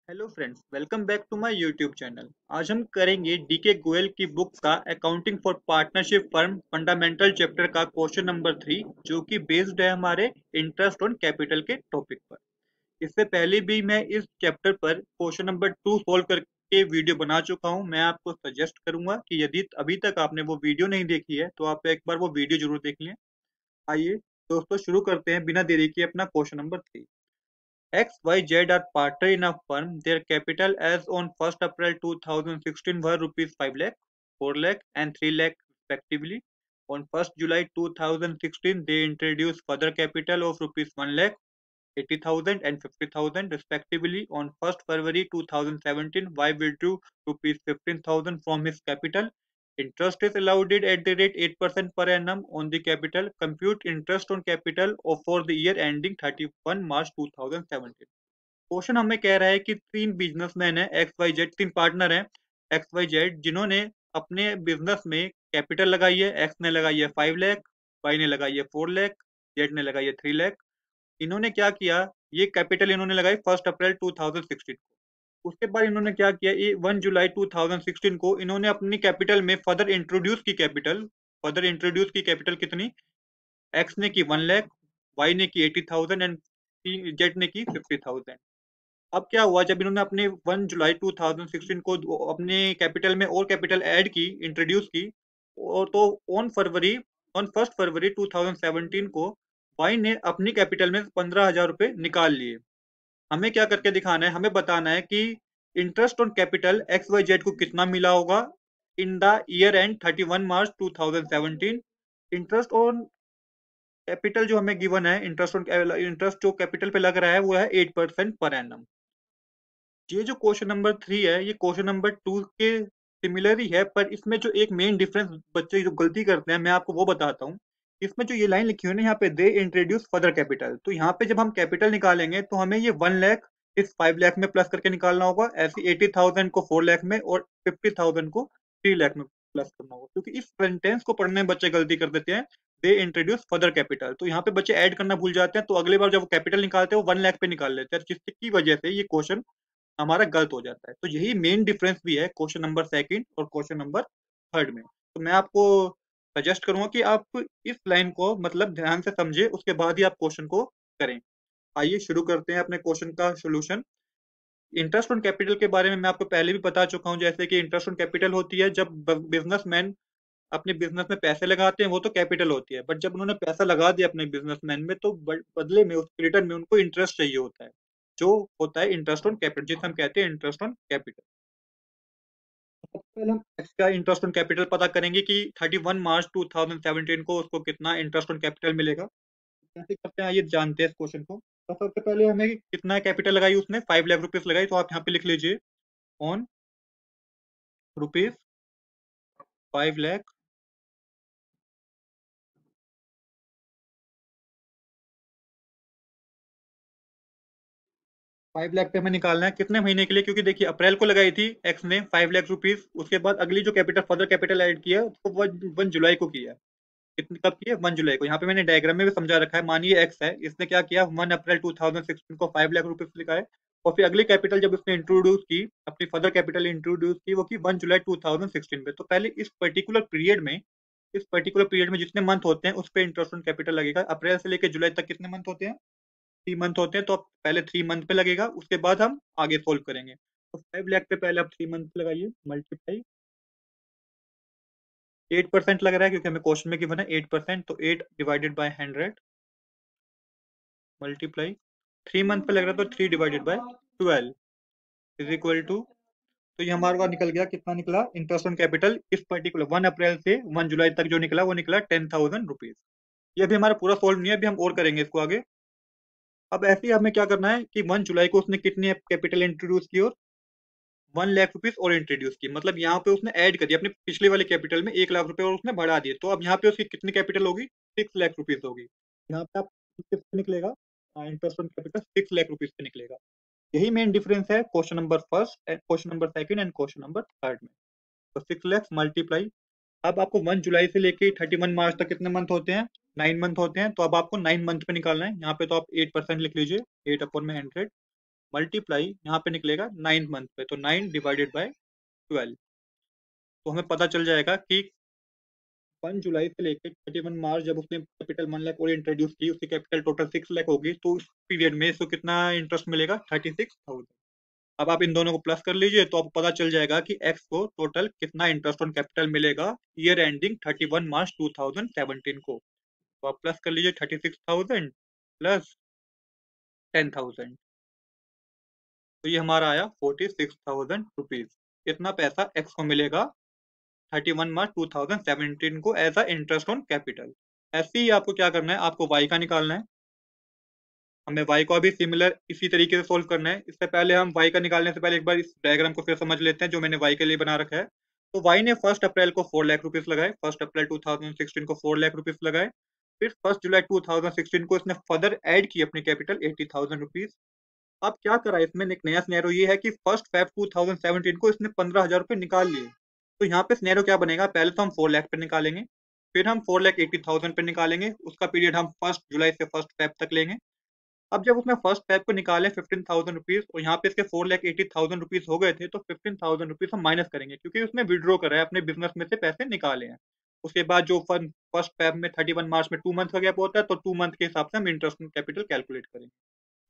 Hello friends, welcome back to my YouTube channel. आज हम करेंगे डीके गोयल की बुक का accounting for partnership firm fundamental chapter का क्वेश्चन नंबर 3, जो कि बेस्ड है हमारे इंटरेस्ट ऑन कैपिटल के टॉपिक पर। इससे पहले भी मैं इस चैप्टर पर क्वेश्चन नंबर 2 सोल्व करके वीडियो बना चुका हूं। मैं आपको सजेस्ट करूंगा कि यदि अभी तक आपने वो वीडियो नहीं देखी है तो आप एक बार वो वीडियो जरूर देख लें। आइए दोस्तों, शुरू करते हैं बिना देरी के अपना question number 3। XYZ are partner in a firm. Their capital as on 1st April 2016 were rupees 5 lakh, 4 lakh and 3 lakh respectively. On 1st July 2016, they introduced further capital of rupees 1 lakh, 80,000 and 50,000 respectively. On 1st February 2017, Y withdrew rupees 15,000 from his capital. Interest is allowed at the rate 8% per annum on the capital. Compute interest on capital for the year ending 31 March 2017। Question हमें कह रहा है कि तीन businessman है x Y Z, तीन partner हैं x Y Z, जिन्होंने अपने बिजनेस में कैपिटल लगाई है। एक्स ने लगाई है 5 लाख, वाई ने लगाई है 4 लाख, जेड ने लगाई है 3 लाख। इन्होंने क्या किया, ये कैपिटल इन्होंने लगाई 1 अप्रैल 2016 को। उसके बाद इन्होंने क्या किया, ये 1 जुलाई 2016 को इन्होंने अपनी कैपिटल में फर्दर इंट्रोड्यूस की कैपिटल कितनी, एक्स ने की 1 लाख, वाई ने की 80,000 एंड जेड ने की 50,000। अब क्या हुआ, जब इन्होंने अपने 1 जुलाई 2016 को अपने कैपिटल में और कैपिटल ऐड की, इंट्रोड्यूस की, और तो ऑन 1 फरवरी 2017 को वाई ने अपनी कैपिटल में 15,000 रुपए निकाल लिए। हमें क्या करके दिखाना है, हमें बताना है कि interest on capital X Y Z को कितना मिला होगा in the year end 31 March 2017। Interest on capital जो हमें गिवन है, इंटरेस्ट जो कैपिटल पे लग रहा है वो है 8% पर एनम। ये जो क्वेश्चन नंबर 3 है, ये क्वेश्चन नंबर 2 के सिमिलर ही है, पर इसमें जो एक मेन डिफरेंस बच्चे जो गलती करते हैं मैं आपको वो बताता हूँ। इसमें जो ये लाइन लिखी हुई है ना, यहाँ पे दे इंट्रोड्यूस फर्दर कैपिटल, तो यहाँ पे जब हम कैपिटल निकालेंगे तो हमें ये 1 लाख इस 5 लाख में प्लस करके निकालना होगा, ऐसे 80,000 को 4 लाख में और 50,000 को 3 लाख में प्लस करना होगा, क्योंकि इस सेंटेंस को पढ़ने में बच्चे गलती कर देते हैं। दे इंट्रोड्यूस फर्दर कैपिटल, तो यहाँ पे बच्चे ऐड करना भूल जाते हैं, तो अगली बार जब वो कैपिटल निकालते हैं वो 1 लाख पे निकाल लेते हैं, जिसकी वजह से ये क्वेश्चन हमारा गलत हो जाता है। तो यही मेन डिफरेंस भी है क्वेश्चन नंबर सेकंड और क्वेश्चन नंबर थर्ड में। तो मैं आपको सजेस्ट करूंगा कि आप इस लाइन को मतलब ध्यान से समझे, उसके बाद ही आप क्वेश्चन को करें। आइए शुरू करते हैं अपने क्वेश्चन का सोल्यूशन। इंटरेस्ट ऑन कैपिटल के बारे में मैं आपको पहले भी बता चुका हूं, जैसे कि इंटरेस्ट ऑन कैपिटल होती है जब बिजनेसमैन अपने बिजनेस में पैसे लगाते हैं, वो तो कैपिटल होती है। बट जब उन्होंने पैसा लगा दिया अपने बिजनेसमैन में, तो बदले में उसके रिटर्न में उनको इंटरेस्ट चाहिए होता है, जो होता है इंटरेस्ट ऑन कैपिटल, जिसे हम कहते हैं इंटरेस्ट ऑन कैपिटल। सबसे पहले हम एक्स का इंटरेस्ट ऑन कैपिटल पता करेंगे कि 31 मार्च 2017 को उसको कितना इंटरेस्ट ऑन कैपिटल मिलेगा। कैसे करते हैं आइए जानते हैं इस क्वेश्चन को। तो सबसे पहले हमें कितना कैपिटल लगाई, उसने 5 लाख रुपीज लगाई, तो आप यहाँ पे लिख लीजिए ऑन रुपीज 5 लाख। 5 लाख पे हमें निकालना है कितने महीने के लिए, क्योंकि देखिए अप्रैल को लगाई थी एक्स ने 5 लाख रुपीज, उसके बाद अगली जो कैपिटल फर्दर कैपिटल ऐड किया उसको 1 जुलाई को किया। कितने कब किया, 1 जुलाई को। यहाँ पे मैंने डायग्राम में भी समझा रखा है। मानिए एक्स है, इसने क्या किया, 1 अप्रैल 2016 को 5 लाख रुपीज लिखाए, और फिर अगली कैपिटल जब उसने इंट्रोड्यूस की, अपनी फर्दर कैपिटल इंट्रोड्यूस की, वो की 1 जुलाई 2016 में। तो पहले इस पर्टिकुलर पीरियड में जितने मंथ होते हैं उस पर इंटरेस्ट ऑन कैपिटल लगेगा। अप्रैल से लेकर जुलाई तक कितने मंथ होते हैं, 3 मंथ होते हैं, तो आप पहले 3 मंथ पे लगेगा, उसके बाद हम आगे सोल्व करेंगे। तो 5 लाख पे पहले आप 3 मंथ पे लगाइए, मल्टीप्लाई 8% लग रहा है क्योंकि हमें क्वेश्चन में गिवन है 8%, तो 8/100 मल्टीप्लाई 3 मंथ पे लग रहा है, तो 3/12 इज इक्वल टू, तो ये हमारे पास निकल गया, कितना निकला इंटरेस्ट ऑन कैपिटल इस पर्टिकुलर 1 अप्रैल से 1 जुलाई तक जो निकला वो निकला 10,000 रुपीज। ये अभी हमारा पूरा सोल्व नहीं है, अभी हम और करेंगे इसको आगे। अब ऐसे ही हमें क्या करना है कि 1 जुलाई को उसने कितनी कैपिटल इंट्रोड्यूस की, और 1 लाख रुपीज और इंट्रोड्यूस की, मतलब यहाँ पे उसने ऐड करी अपने पिछले वाले कैपिटल में 1 लाख रुपए और उसने बढ़ा दिए, तो अब यहाँ पे उसकी कितनी कैपिटल होगी, 6 लाख रुपीज होगी। यहाँ पे आप कितने निकलेगा, interest on capital 6 lakh rupees पे निकलेगा। यही मेन डिफरेंस है question number first and question number second and question number third में। तो 6 लाख मल्टीप्लाई, अब आपको 1 जुलाई से लेके 31 मार्च तक कितने मंथ होते हैं, 9 मंथ होते हैं, तो अब आपको 9 मंथ पे निकालना है। यहाँ पे तो आप 8% लिख लीजिए, 8/100 मल्टीप्लाई यहाँ पे निकलेगा 9 मंथ पे, तो 9 डिवाइडेड बाय 12। तो हमें पता चल जाएगा कि 1 जुलाई से लेकर 31 मार्च, जब उसने कैपिटल 1 लाख और इंट्रोड्यूस की, उसकी कैपिटल टोटल 6 लाख होगी, तो उस पीरियड में इसको कितना इंटरेस्ट मिलेगा? 36,000। अब आप इन दोनों को प्लस कर लीजिए तो आपको पता चल जाएगा कि एक्स को टोटल कितना इंटरेस्ट ऑन कैपिटल मिलेगा ईयर एंडिंग 31 मार्च 2017 को। तो आप प्लस कर लीजिए 36,000 प्लस 10,000, तो ये हमारा आया 46,000 रुपीज। इतना पैसा एक्स को मिलेगा 31 मार्च 2017 को as a interest on capital. ऐसे ही आपको क्या करना है, आपको वाई का निकालना है। हमें वाई को भी सिमिलर इसी तरीके से सोल्व करना है। इससे पहले हम वाई का निकालने से पहले एक बार इस डायग्राम को फिर समझ लेते हैं जो मैंने वाई के लिए बना रखा है। तो वाई ने 1 अप्रैल को 4 लाख रुपीज लगाए, 1 अप्रैल 2016 को 4 लाख रुपीज लगाए। फिर 1 जुलाई 2016 को इसने फर्दर ऐड की अपनी कैपिटल 80,000 रुपीज। अब क्या करा इसमें, एक नया सिनेरियो ये है कि 1 Feb 2017 को इसने 15,000 रुपये निकाल लिए। तो यहाँ पे सिनेरियो क्या बनेगा, पहले तो हम 4 लाख पे निकालेंगे, फिर हम 4,80,000 पे निकालेंगे। उसका पीरियड हम 1 जुलाई से 1 फेब तक लेंगे। अब जब उसने 1 फेब को निकाले 15,000 रुपीज और यहाँ पे इसके 4,80,000 रुपीज हो गए थे, तो 15,000 रुपीज हम माइनस करेंगे क्योंकि उसने विड्रॉ करा है, अपने बिजनेस में से पैसे निकाले हैं। उसके बाद जो 1 फेब में 31 मार्च में 2 मंथ का गैप होता है, तो 2 मंथ के हिसाब से हम इंटरेस्ट कैपिटल कैलकुलेट करेंगे।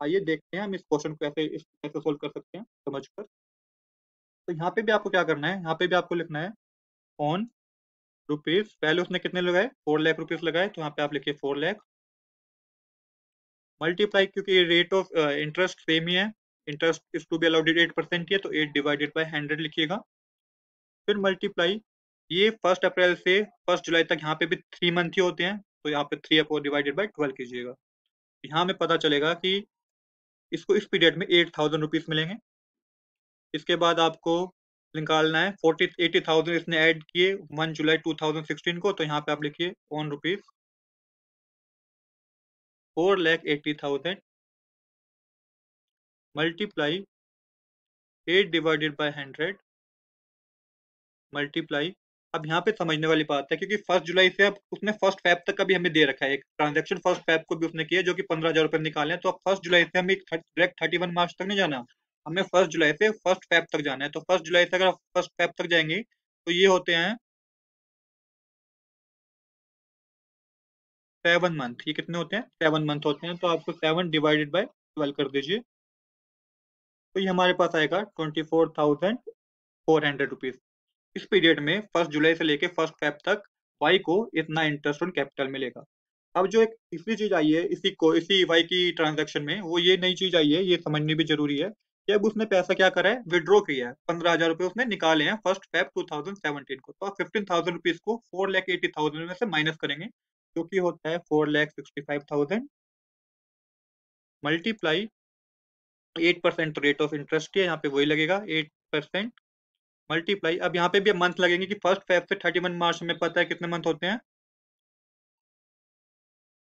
आइए देखते हैं हम इस क्वेश्चन को कैसे सोल्व कर सकते हैं समझकर। तो यहाँ पे भी आपको क्या करना है, यहाँ पे भी आपको लिखना है ऑन रुपीज, पहले उसने कितने लगाए, 4 लाख रुपीज लगाए, तो यहाँ पे आप लिखिए 4 लाख मल्टीप्लाई, क्योंकि रेट ऑफ इंटरेस्ट सेम ही है, interest is to be allowed 8% ही है, तो 8 डिवाइडेड बाय 100 लिखिएगा। फिर मल्टीप्लाई, ये 1 अप्रैल से 1 जुलाई तक यहाँ पे भी 3 मंथ ही होते हैं, तो यहाँ पे 3 अपॉन डिवाइडेड बाय 12 कीजिएगा। यहाँ हमें पता चलेगा कि इसको इस पीरियड में 8,000 रुपीज मिलेंगे। इसके बाद आपको निकालना है 80,000 इसने ऐड किए 1 जुलाई 2016 को, तो यहाँ पे आप लिखिए on rupees 4,80,000 multiply 8 divided by 100 multiply. अब यहाँ पे समझने वाली बात है, क्योंकि 1 जुलाई से अब उसने 1 फेब तक का भी हमें दे रखा है, एक ट्रांजेक्शन 1 फेब को भी उसने किया जो कि 15,000 रुपये निकाले हैं। तो अब 1 जुलाई से हमें डायरेक्ट 31 मार्च तक नहीं जाना, हमें 1 जुलाई से 1 फेब तक जाना है। तो 1 जुलाई से अगर 1 फेब तक जाएंगे तो ये होते हैं 7 मंथ। ये कितने होते हैं, 7 मंथ होते हैं। तो आपको 7 डिवाइडेड बाय 12 कर दीजिए, तो ये हमारे पास आएगा 24,400 रुपीज। इस पीरियड में 1 जुलाई से लेके 1 फेब तक वाई को इतना इंटरेस्ट ऑन कैपिटल मिलेगा। अब जो एक तीसरी चीज आई है इसी वाई की ट्रांजैक्शन में, वो ये नई चीज आई है, ये समझनी भी जरूरी है कि अब उसने पैसा क्या करा है, विड्रॉ किया है, 15,000 रुपये उसने निकाले हैं 1 Feb 2017 को। तो आप 15,000 रुपीज को 4,80,000 में से माइनस करेंगे, जो कि होता है 4,65,000 मल्टीप्लाई 8% रेट ऑफ इंटरेस्ट है, यहाँ पे वही लगेगा 8% मल्टीप्लाई। अब यहाँ पे भी मंथ लगेंगे कि 1 फेब से 31 मार्च में पता है कितने मंथ होते हैं,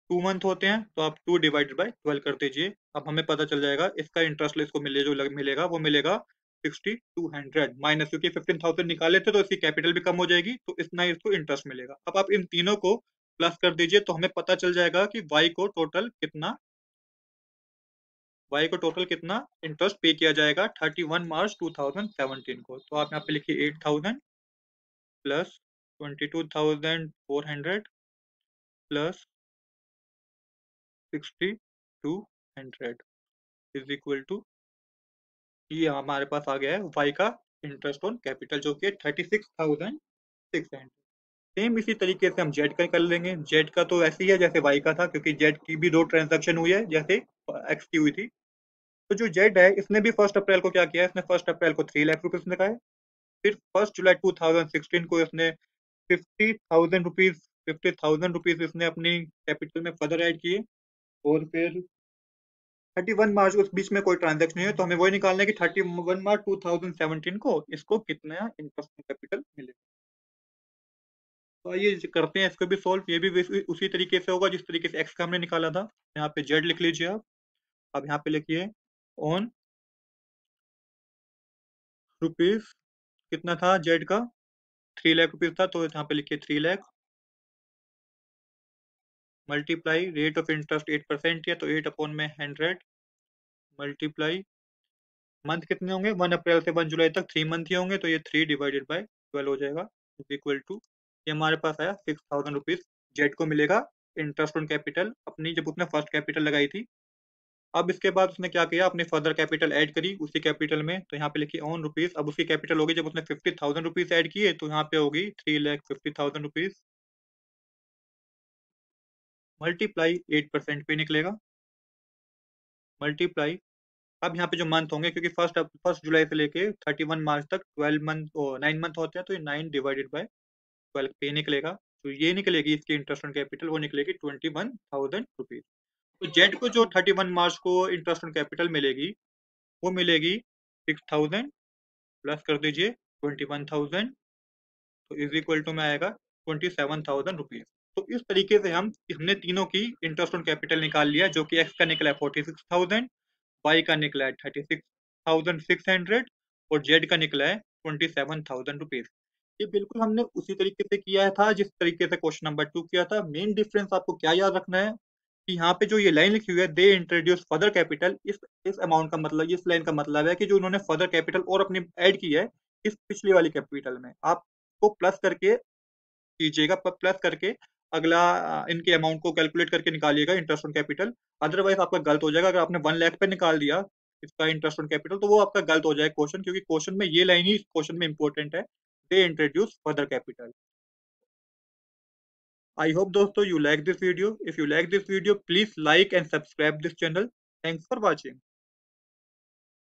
2 मंथ होते हैं। तो आप 2 डिवाइडेड बाय 12 कर दीजिए। अब हमें पता चल जाएगा इसका इंटरेस्ट इसको मिलेगा वो मिलेगा 6,200 माइनस, क्योंकि 15,000 निकाले थे तो इसकी कैपिटल भी कम हो जाएगी, तो इतना ही इसको इंटरेस्ट मिलेगा। अब आप इन तीनों को प्लस कर दीजिए तो हमें पता चल जाएगा कि वाई को टोटल कितना इंटरेस्ट पे किया जाएगा 31 मार्च 2017 को। तो आप यहाँ पे लिखिए 8,000 plus 22,400 plus 6,200 is equal to, ये हमारे पास आ गया है वाई का इंटरेस्ट ऑन कैपिटल जो कि 36,600। सेम इसी तरीके से हम जेड का कर लेंगे। जेड का तो ऐसे ही है जैसे वाई का था, क्योंकि जेड की भी 2 ट्रांजेक्शन हुई है जैसे एक्स की हुई थी। तो जो जेड है इसने भी 1 अप्रैल को क्या किया, इसने 1 अप्रैल को 3 लाख रुपीज निकाले। फिर 1 जुलाई 2016 को इसने 50,000 रुपीज 50,000 रुपीज इसने अपनी कैपिटल में फर्दर ऐड किए। और फिर 31 मार्च, उस बीच में कोई ट्रांजेक्शन नहीं है, तो हमें वही निकालना है कि 31 मार्च 2017 को इसको कितना इंटरेस्ट कैपिटल मिलेगा। तो आइए करते हैं इसको भी सोल्व। ये भी उसी तरीके से होगा जिस तरीके से एक्स का हमने निकाला था। यहाँ पे जेड लिख लीजिए आप। अब यहाँ पे लिखिए ऑन रुपीज, कितना था जेड का, 3 लाख रुपीज था, तो यहाँ पे लिखिए 3 lakh multiply rate of interest 8% है, तो 8 अपॉन में 100 मल्टीप्लाई मंथ कितने होंगे, 1 अप्रैल से 1 जुलाई तक 3 मंथ ही होंगे, तो ये 3/12 हो जाएगा, इज इक्वल टू, ये हमारे पास आया 6000 रुपीज। जेड को मिलेगा इंटरेस्ट ऑन कैपिटल अपनी, जब उसने फर्स्ट कैपिटल लगाई थी। अब इसके बाद उसने क्या किया, अपनी फर्दर कैपिटल ऐड करी उसी कैपिटल में, तो यहाँ पे लिखी ऑन रुपीज। अब उसकी कैपिटल होगी, जब उसने 50,000 रुपीज ऐड किए, तो यहाँ पे होगी 3,50,000 रुपीज मल्टीप्लाई 8% पे निकलेगा, मल्टीप्लाई। अब यहाँ पे जो मंथ होंगे, क्योंकि फर्स्ट जुलाई से लेके 31 मार्च तक 12 मंथ, 9 मंथ होते हैं, तो ये 9/12 पे निकलेगा। तो ये निकलेगी इसकी इंटरेस्ट ऑन कैपिटल, वो निकलेगी 21,000 रुपीज। तो जेड को जो 31 मार्च को इंटरेस्ट ऑन कैपिटल मिलेगी, वो मिलेगी 6,000, प्लस कर दीजिए 21,000, तो इज इक्वल टू में आएगा 27,000 रुपीज। तो इस तरीके से हमने तीनों की इंटरेस्ट ऑन कैपिटल निकाल लिया, जो कि एक्स का निकला है 46,000, वाई का निकला है 36,600 और जेड का निकला है 27,000 रुपीज। ये बिल्कुल हमने उसी तरीके से किया था जिस तरीके से क्वेश्चन नंबर 2 किया था। मेन डिफरेंस आपको क्या याद रखना है कि यहाँ पे जो ये लाइन लिखी हुई है, दे इंट्रोड्यूस फर्दर कैपिटल, इस अमाउंट का मतलब, इस लाइन का मतलब है कि जो उन्होंने फर्दर कैपिटल और अपनी ऐड की है इस पिछली वाली कैपिटल में, आपको प्लस करके कीजिएगा, प्लस करके अगला इनके अमाउंट को कैलकुलेट करके निकालिएगा इंटरेस्ट ऑन कैपिटल। अदरवाइज आपका गलत हो जाएगा, अगर आपने 1 लाख पे निकाल दिया इसका इंटरेस्ट ऑन कैपिटल, तो वो आपका गलत हो जाएगा क्वेश्चन, क्योंकि क्वेश्चन में ये लाइन ही क्वेश्चन में इंपॉर्टेंट है, they introduce further capital. I hope दोस्तों you like this video. If you like this video, please like and subscribe this channel. Thanks for watching.